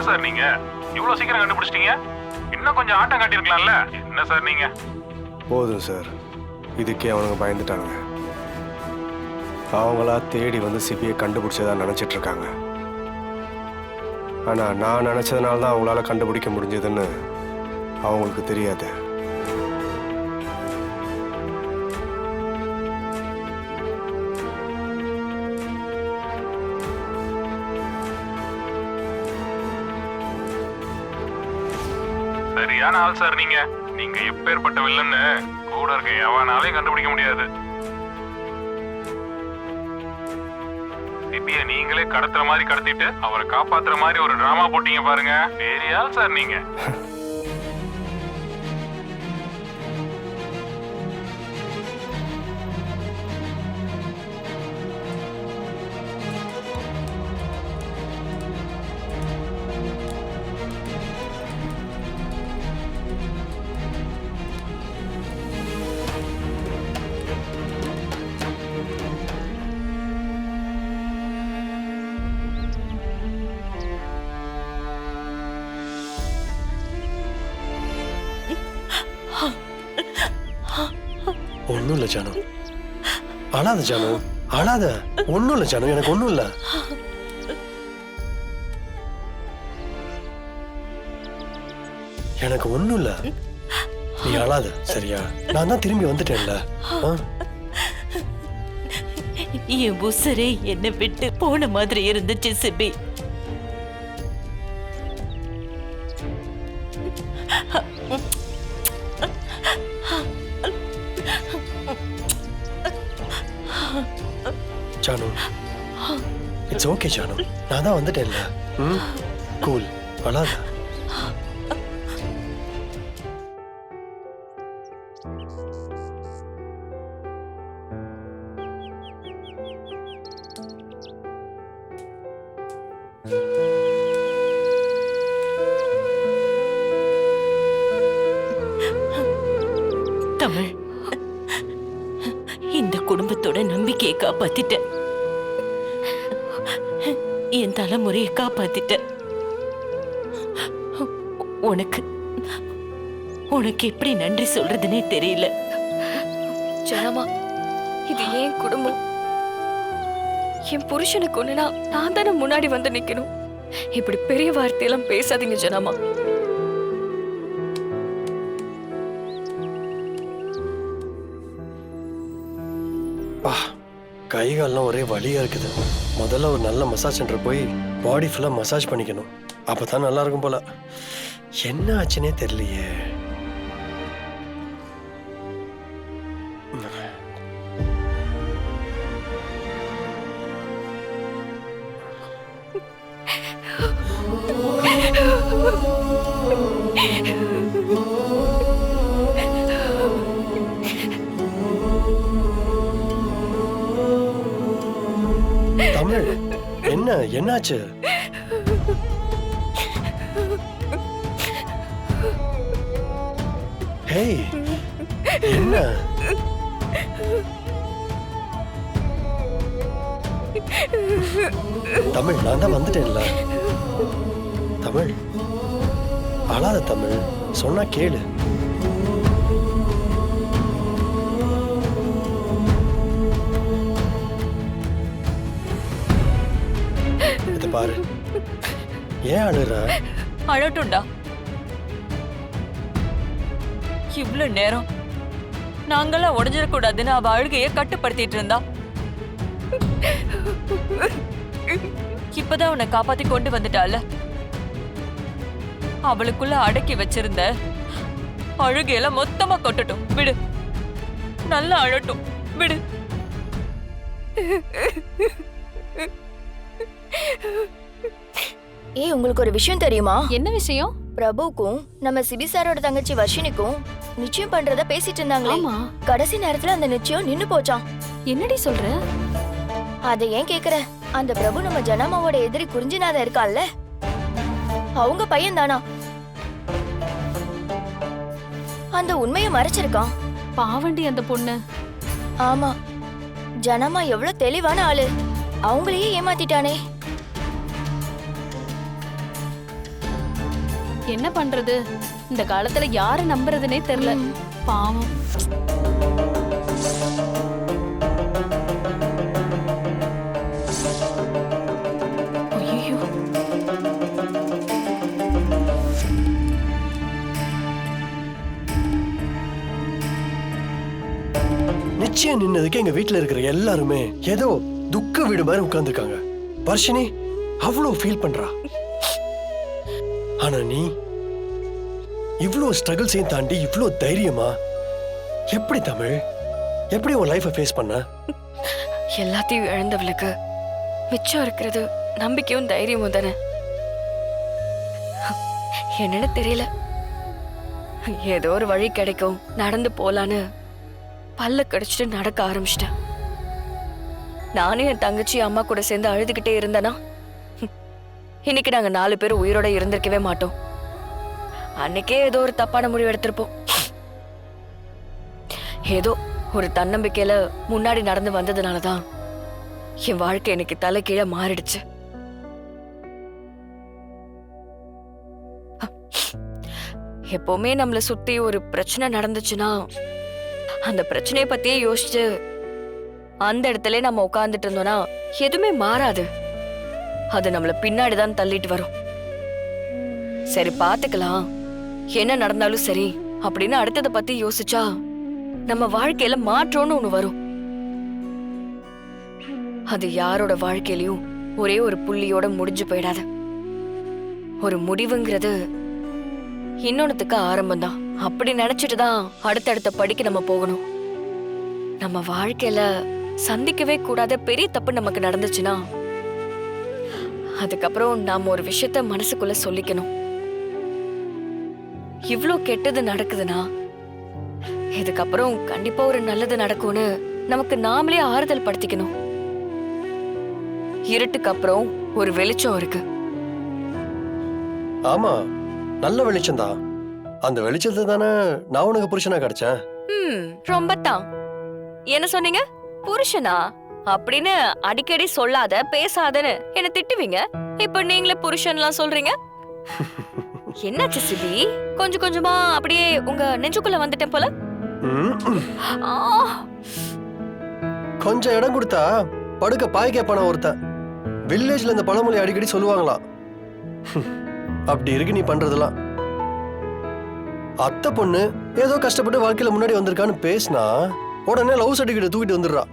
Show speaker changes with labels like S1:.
S1: Sir நீங்க இவ்வளவு சீக்கிரம் கண்டுபிடிச்சிட்டீங்க? இன்னும் கொஞ்சம் ஆட்டம் காட்டியிருக்கலாம்ல. என்ன சார் நீங்க?
S2: போதும் சார், இதுக்கே அவனுங்க பயந்துட்டாங்க. அவங்களா தேடி வந்து சிபியை கண்டுபிடிச்சதா நினைச்சிட்டு இருக்காங்க. ஆனா நான் நினைச்சதுனால தான் அவங்களால கண்டுபிடிக்க முடிஞ்சதுன்னு அவங்களுக்கு தெரியாது.
S1: சரியான ஆள் சார் நீங்க. நீங்க எப்பேற்பட்ட வில்லன்னு கூட இருக்க எவனாலையும் கண்டுபிடிக்க முடியாது. சிபியை நீங்களே கடத்துற மாதிரி கடத்திட்டு அவரை காப்பாத்துற மாதிரி ஒரு டிராமா போட்டீங்க பாருங்க. பெரிய ஆள் சார் நீங்க.
S2: ஒன்றும் இல்லை ஜானு, அழாத ஜானு, அழாத. ஒன்றும் இல்லை ஜானு, எனக்கு ஒன்றும் இல்லை. எனக்கு ஒன்றும் இல்லை, நீ அழாத சரியா? நான் தான் திரும்பி வந்துட்டேன்ல.
S3: என் உசுரே என்னை விட்டு போன மாதிரி இருந்துச்சு சிபி.
S2: ஜானு, இட்ஸ் ஓகே ஜானு, நான் தான் வந்துட்டேன்ல. கூல், அழாத.
S3: தமிழ், இந்த குடும்பத்தோட நம்பிக்கையை காப்பாத்திட்ட, என் தலைமுறையை காப்பாத்திட்ட. உனக்கு உனக்கு எப்படி நன்றி சொல்றதுன்னே தெரியல.
S4: ஜனமா, இது ஏன் குடும்பம். என் புருஷனுக்கு ஒண்ணுனா நான் தானே முன்னாடி வந்து நிக்கணும். இப்படி பெரிய வார்த்தையெல்லாம் பேசாதீங்க ஜனமா.
S2: கை கால்லாம் ஒரே வலியா இருக்குது. முதல்ல ஒரு நல்ல மசாஜ் சென்டர் போய் பாடி ஃபுல்லா மசாஜ் பண்ணிக்கணும். அப்பதான் நல்லா இருக்கும் போல. என்ன ஆச்சுன்னே தெரியலையே. தமிழ், என்னாச்சு? ஹேய், என்ன? தமிழ், நான் தான் வந்துட்டேன்ல. தமிழ், அழாத தமிழ், சொன்னா கேளு. பாரு, ஏன் அழுற?
S4: அழட்டும்டா. இவ்வளவு நேரம் நாங்கெல்லாம் உடஞ்சிடக்கூடாதுன்னு அவ அழுகைய கட்டுப்படுத்திட்டு இருந்தா. இப்பதான் உன்னை காப்பாத்தி கொண்டு வந்துட்டால. அவளுக்குள்ள அடக்கி வச்சிருந்த அழுகையில மொத்தமா கொட்டட்டும், விடு. நல்லா அழட்டும், விடு.
S5: ஏய், உங்களுக்கு ஒரு விஷயம் தெரியுமா?
S4: என்ன விஷயம்?
S5: பிரபுக்கும் நம்ம சிபி சாரோட தங்கச்சி வர்ஷினிக்கும் நிச்சயம் பண்றத பேசிட்டு இருந்தாங்களே. கடைசி நேரத்துல அந்த நிச்சயம் நின்னு போச்சாம்.
S4: என்னடி சொல்ற?
S5: அதை ஏன் கேக்குற? அந்த பிரபு நம்ம ஜனமாவோட எதிரி குறிஞ்சிநாதன் இருக்கால்ல, அவங்க பையன் தானா. அந்த உண்மையை மறைச்சிருக்கான்.
S4: பாவண்டி அந்த பொண்ணு.
S5: ஆமா, ஜனமா எவ்வளவு தெளிவான ஆளு. அவங்களையே ஏமாத்திட்டானே.
S6: என்ன பண்றது? இந்த காலத்துல யாரை நம்புறதுனே தெரியல. பாவம். ஐயோ,
S2: நிச்சயம் நின்னதுக்கு எங்க வீட்டுல இருக்கிற எல்லாருமே ஏதோ துக்க வீடு மாதிரி உட்கார்ந்துருக்காங்க. வர்ஷினி அவ்வளவு ஃபீல் பண்றா. ஆனா நீ இவ்ளோ ஸ்ட்ரகிள்ஸையும் தாண்டி இவ்ளோ தைரியமா எப்படி தமிழ் எப்படி உன் லைஃபை ஃபேஸ் பண்ண?
S4: எல்லாத்தையும் இழந்தவளுக்கு மிச்சம் இருக்கிறது நம்பிக்கையும் தைரியமும் தானே. என்னன்னு தெரியல, ஏதோ ஒரு வழி கிடைக்கும் நடந்து போலான்னு பல்ல கடிச்சிட்டு நடக்க ஆரம்பிச்சிட்டேன். நானும் என் தங்கச்சி அம்மா கூட சேர்ந்து அழுதுகிட்டே இருந்தேனா இன்னைக்கு நாங்க 4 பேர் உயிரோட இருந்திருக்கவே மாட்டோம். அன்னைக்கே ஏதோ ஒரு தப்பான முடிவு எடுத்திருப்போம். ஏதோ ஒரு தன்னம்பிக்கையில முன்னாடி நடந்து வந்ததுனாலதான் என் வாழ்க்கை எனக்கு தலைகீழ மாறிடுச்சு. எப்பவுமே நம்மள சுத்தி ஒரு பிரச்சனை நடந்துச்சுன்னா அந்த பிரச்சனையை பத்தியே யோசிச்சு அந்த இடத்துல நம்ம உட்கார்ந்துட்டு இருந்தோம்னா எதுவுமே மாறாது. அது நம்மள பின்னாடிதான் தள்ளிட்டு வரும். சரி பாத்துக்கலாம், என்ன நடந்தாலும் சரி அப்படின்னு அடுத்ததை பத்தி யோசிச்சா நம்ம வாழ்க்கையில மாற்றம்னு ஒண்ணு வரும். அது யாரோட வாழ்க்கையிலயும் ஒரே ஒரு புள்ளியோட முடிஞ்சு போயிடாது. ஒரு முடிவுங்கிறது இன்னொன்னுத்துக்கு ஆரம்பம் தான். அப்படி நினைச்சிட்டு தான் அடுத்தடுத்த படிக்கு நம்ம போகணும். நம்ம வாழ்க்கையில சந்திக்கவே கூடாத பெரிய தப்பு நமக்கு நடந்துச்சுன்னா அதுக்கப்புறம் நாம ஒரு விஷயத்த மனசுக்குள்ள சொல்லிக்கணும். இவ்ளோ கெட்டது நடக்குதுன்னா இதுக்கப்புறம் கண்டிப்பா ஒரு நல்லது நடக்கும்னு நமக்கு நாமளே ஆறுதல் படுத்திக்கணும். இருட்டுக்கு அப்புறம் ஒரு வெளிச்சம் இருக்கு.
S2: ஆமா, நல்ல வெளிச்சம்தான். அந்த வெளிச்சத்தை தானே நான் உனக்கு புருஷனா கிடைச்சேன்.
S4: ரொம்ப தான். என்ன சொன்னீங்க? புருஷனா அப்படின்னு அடிக்கடி சொல்லாத பேசாதன்னு என்ன திட்டுவீங்க. இப்ப நீங்களே புருஷன்லாம் சொல்றீங்க. என்னாச்சு சிபி? கொஞ்சம் கொஞ்சமா அப்படியே உங்க நெஞ்சுக்குள்ள வந்துட்டேன் போல. ஆ,
S2: கொஞ்சம் இடம் கொடுத்தா படுக்க பாய் கேப்பான ஒருத்தன். வில்லேஜ்ல இந்த பழமொழி அடிக்கடி சொல்லுவாங்களாம். அப்படி இருக்கு நீ பண்றதெல்லாம். அத்தை பொண்ணு ஏதோ கஷ்டப்பட்டு வாழ்க்கையில முன்னாடி வந்திருக்கான்னு பேசினா உடனே லவ் சர்டிபிகேட் தூக்கிட்டு வந்துடுறா.